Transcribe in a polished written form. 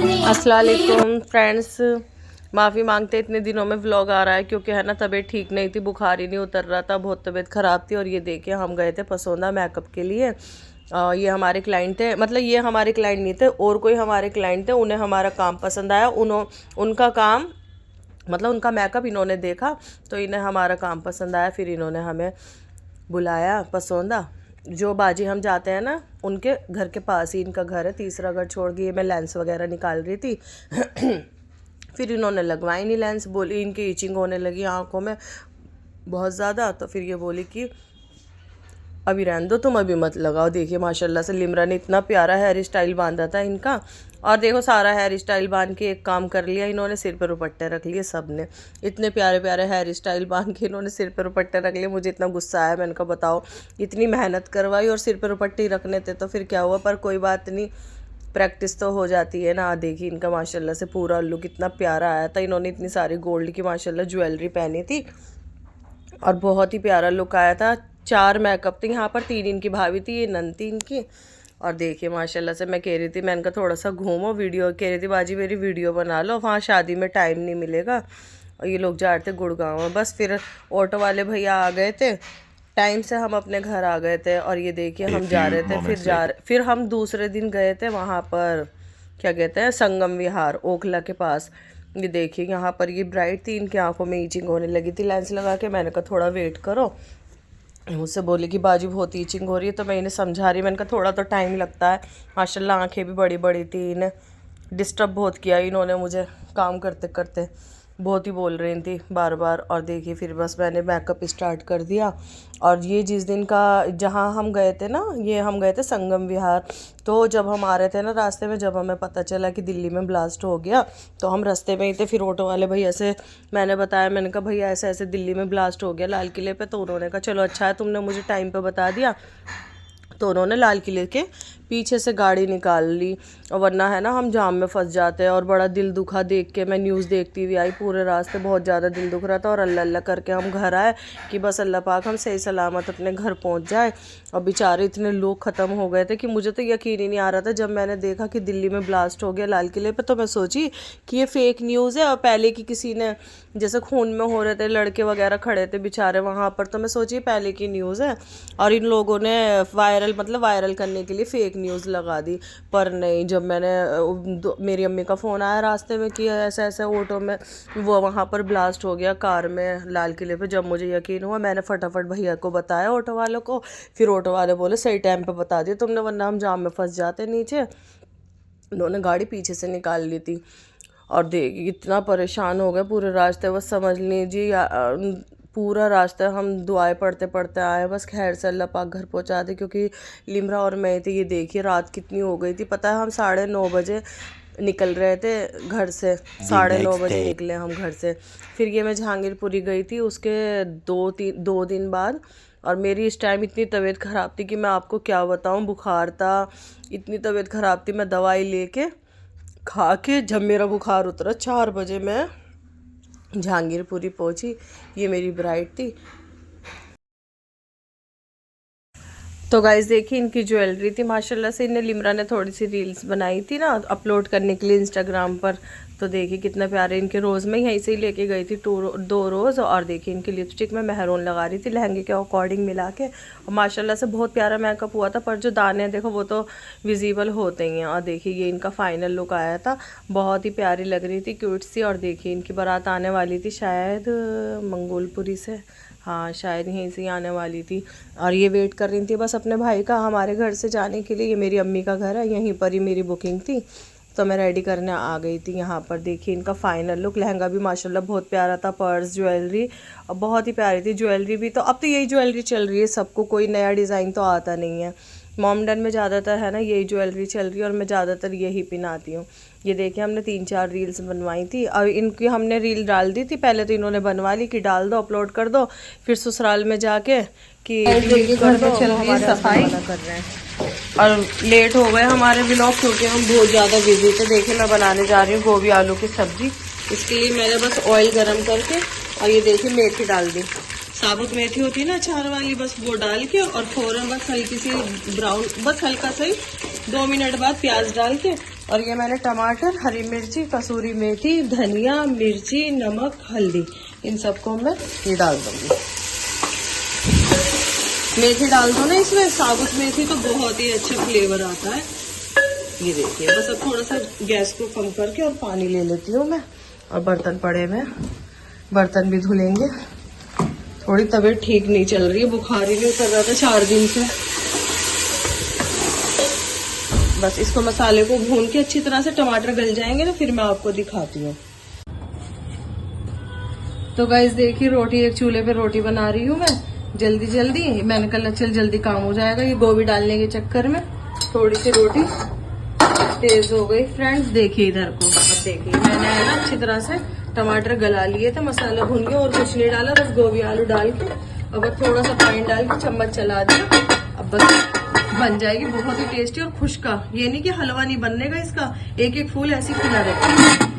अस्सलाम वालेकुम फ्रेंड्स, माफ़ी मांगते इतने दिनों में व्लॉग आ रहा है क्योंकि है ना तबीयत ठीक नहीं थी, बुखार ही नहीं उतर रहा था, बहुत तबीयत ख़राब थी। और ये देखिए हम गए थे पसोंदा मेकअप के लिए। ये हमारे क्लाइंट थे, मतलब ये हमारे क्लाइंट नहीं थे और कोई हमारे क्लाइंट थे। उन्हें हमारा काम पसंद आया, उनका काम मतलब उनका मेकअप इन्होंने देखा तो इन्हें हमारा काम पसंद आया, फिर इन्होंने हमें बुलाया पसोंदा। जो बाजी हम जाते हैं ना उनके घर के पास ही इनका घर है, तीसरा घर छोड़ के। मैं लेंस वगैरह निकाल रही थी फिर इन्होंने लगवाई नहीं लेंस, बोली इनकी ईचिंग होने लगी आंखों में बहुत ज़्यादा। तो फिर ये बोली कि अभी रहने दो, तुम अभी मत लगाओ। देखिए माशाल्लाह से लिमरा ने इतना प्यारा हेयर स्टाइल बांधा था इनका। और देखो सारा हेयर स्टाइल बांध के एक काम कर लिया इन्होंने, सिर पर दुपट्टे रख लिए सब ने। इतने प्यारे प्यारे हेयर स्टाइल बांध के इन्होंने सिर पर दुपट्टे रख लिए। मुझे इतना गुस्सा आया, मैंने कहा बताओ इतनी मेहनत करवाई और सिर पर दुपट्टे रखने थे तो फिर क्या हुआ। पर कोई बात नहीं, प्रैक्टिस तो हो जाती है ना। देखिए इनका माशाल्लाह से पूरा लुक इतना प्यारा आया था। इन्होंने इतनी सारी गोल्ड की माशाल्लाह ज्वेलरी पहनी थी और बहुत ही प्यारा लुक आया था। 4 मेकअप थे यहाँ पर, 3 इनकी भाभी थी, ये नन थी इनकी। और देखिए माशाल्लाह से मैं कह रही थी, मैंने कहा थोड़ा सा घूमो, वीडियो कह रही थी बाजी मेरी वीडियो बना लो, वहाँ शादी में टाइम नहीं मिलेगा। और ये लोग जा रहे थे गुड़गांव में। बस फिर ऑटो वाले भैया आ गए थे, टाइम से हम अपने घर आ गए थे। और ये देखिए हम जा रहे थे, फिर हम दूसरे दिन गए थे वहाँ पर, क्या कहते हैं, संगम विहार ओखला के पास। ये देखिए यहाँ पर ये ब्राइट थी, इनकी आंखों में ईचिंग होने लगी थी लेंस लगा के। मैंने कहा थोड़ा वेट करो। मुझसे बोली कि बाजी बहुत ईचिंग हो रही है, तो मैं इन्हें समझा रही। मैंने कहा थोड़ा तो टाइम लगता है। माशाल्लाह आंखें भी बड़ी बड़ी थी, इन्हें डिस्टर्ब बहुत किया इन्होंने मुझे काम करते करते, बहुत ही बोल रही थी बार बार। और देखिए फिर बस मैंने मेकअप स्टार्ट कर दिया। और ये जिस दिन का जहाँ हम गए थे ना, ये हम गए थे संगम विहार। तो जब हम आ रहे थे ना रास्ते में, जब हमें पता चला कि दिल्ली में ब्लास्ट हो गया तो हम रास्ते में ही थे। फिर ऑटो वाले भैया से मैंने बताया, मैंने कहा भैया ऐसे ऐसे दिल्ली में ब्लास्ट हो गया लाल किले पे। तो उन्होंने कहा चलो अच्छा है तुमने मुझे टाइम पे बता दिया। तो उन्होंने लाल किले के पीछे से गाड़ी निकाल ली, और वरना है ना हम जाम में फंस जाते हैं। और बड़ा दिल दुखा देख के मैं न्यूज़ देखती हुई आई पूरे रास्ते, बहुत ज़्यादा दिल दुख रहा था। और अल्लाह अल्लाह करके हम घर आए कि बस अल्लाह पाक हम सही सलामत अपने घर पहुंच जाए। और बेचारे इतने लोग ख़त्म हो गए थे कि मुझे तो यकीन ही नहीं आ रहा था। जब मैंने देखा कि दिल्ली में ब्लास्ट हो गया लाल किले पर, तो मैं सोची कि ये फेक न्यूज़ है और पहले की किसी ने, जैसे खून में हो रहे थे लड़के वगैरह खड़े थे बेचारे वहाँ पर, तो मैं सोची पहले की न्यूज़ है और इन लोगों ने वायरल करने के लिए फेक न्यूज़ लगा दी। पर नहीं, जब मैंने मेरी अम्मी का फ़ोन आया रास्ते में कि ऐसा ऐसा ऑटो में वो वहाँ पर ब्लास्ट हो गया कार में लाल किले पे, जब मुझे यकीन हुआ मैंने फटाफट भैया को बताया ऑटो वालों को। फिर ऑटो वाले बोले सही टाइम पे बता दिया तुमने, वरना हम जाम में फंस जाते नीचे। उन्होंने गाड़ी पीछे से निकाल ली थी। और देख इतना परेशान हो गए पूरे रास्ते, बस समझ लीजिए पूरा रास्ता हम दुआएं पढ़ते पढ़ते आए। बस खैर से अल्लाह पाक घर पहुंचा दे, क्योंकि लिमरा और मैं थे। ये देखिए रात कितनी हो गई थी, पता है हम 9:30 बजे निकल रहे थे घर से, 9:30 बजे निकले हम घर से। फिर ये मैं जहांगीरपुरी गई थी उसके 2 दिन बाद। और मेरी इस टाइम इतनी तबीयत ख़राब थी कि मैं आपको क्या बताऊं, बुखार था, इतनी तबीयत ख़राब थी। मैं दवाई लेके खा के जब मेरा बुखार उतरा 4 बजे मैं जहांगीरपुरी पहुंची। ये मेरी ब्राइड थी। तो गाइस देखिए इनकी ज्वेलरी थी माशाल्लाह से। इन्हें लिमरा ने थोड़ी सी रील्स बनाई थी ना अपलोड करने के लिए इंस्टाग्राम पर। तो देखिए कितना प्यारे इनके रोज़ में यहीं से ही लेके गई थी 2 रोज़। और देखिए इनकी लिपस्टिक में मेहरून लगा रही थी लहंगे के अकॉर्डिंग मिला के। और माशाल्लाह से बहुत प्यारा मेकअप हुआ था, पर जो दाने देखो वो तो विजिबल होते ही हैं। और देखिए ये इनका फाइनल लुक आया था, बहुत ही प्यारी लग रही थी, क्यूट सी। और देखिए इनकी बारात आने वाली थी शायद मंगोलपुरी से, हाँ शायद यहीं से ही आने वाली थी। और ये वेट कर रही थी बस अपने भाई का हमारे घर से जाने के लिए। ये मेरी अम्मी का घर है, यहीं पर ही मेरी बुकिंग थी, तो मैं रेडी करने आ गई थी यहाँ पर। देखिए इनका फाइनल लुक, लहंगा भी माशाल्लाह बहुत प्यारा था, पर्स ज्वेलरी और बहुत ही प्यारी थी ज्वेलरी भी। तो अब तो यही ज्वेलरी चल रही है सबको, कोई नया डिज़ाइन तो आता नहीं है। मोमडन में ज़्यादातर है ना यही ज्वेलरी चल रही है और मैं ज़्यादातर यही पहनाती हूँ। ये देखिए हमने 3-4 रील्स बनवाई थी और इनकी हमने रील डाल दी थी पहले, तो इन्होंने बनवा ली कि डाल दो अपलोड कर दो, फिर ससुराल में जाके कि कर दो, हमारे सफाई कर रहे हैं। और लेट हो गए हमारे व्लॉग क्योंकि हम बहुत ज़्यादा बिजी थे। देखिए मैं बनाने जा रही हूँ गोभी आलू की सब्ज़ी। इसके लिए मैंने बस ऑयल गरम करके और ये देखिए मेथी डाल दी, साबुत मेथी होती है ना अचार वाली, बस वो डाल के और फ़ौरन बस हल्की सी ब्राउन, बस हल्का सा ही 2 मिनट बाद प्याज डाल के और ये मैंने टमाटर, हरी मिर्ची, कसूरी मेथी, धनिया, मिर्ची, नमक, हल्दी, इन सबको मैं ये डाल दूंगी। मेथी डाल दो ना इसमें, साबुत मेथी तो बहुत ही अच्छा फ्लेवर आता है। ये देखिए, बस अब थोड़ा सा गैस को कम करके और पानी ले लेती हूँ मैं। और बर्तन पड़े हुए, बर्तन भी धुलेंगे। थोड़ी तबीयत ठीक नहीं चल रही है, बुखार ही नहीं उतर रहा था 4 दिन से। बस इसको मसाले को भून के अच्छी तरह से, टमाटर गल जाएंगे ना, फिर मैं आपको दिखाती हूँ। तो गाइस देखिए, रोटी एक चूल्हे पे रोटी बना रही हूँ मैं जल्दी जल्दी। मैंने कहा चल जल्दी काम हो जाएगा, ये गोभी डालने के चक्कर में थोड़ी सी रोटी तेज हो गई। फ्रेंड्स देखिए इधर को, अब देखिए मैंने है ना अच्छी तरह से टमाटर गला लिए थे, मसाला भून के, और कुछ नहीं डाला, बस गोभी आलू डाल के अब थोड़ा सा पानी डाल के चम्मच चला दिया। अब बस बन जाएगी बहुत ही टेस्टी और खुशका। ये नहीं कि हलवा नहीं बनने का इसका, एक एक फूल ऐसी खिला देगा।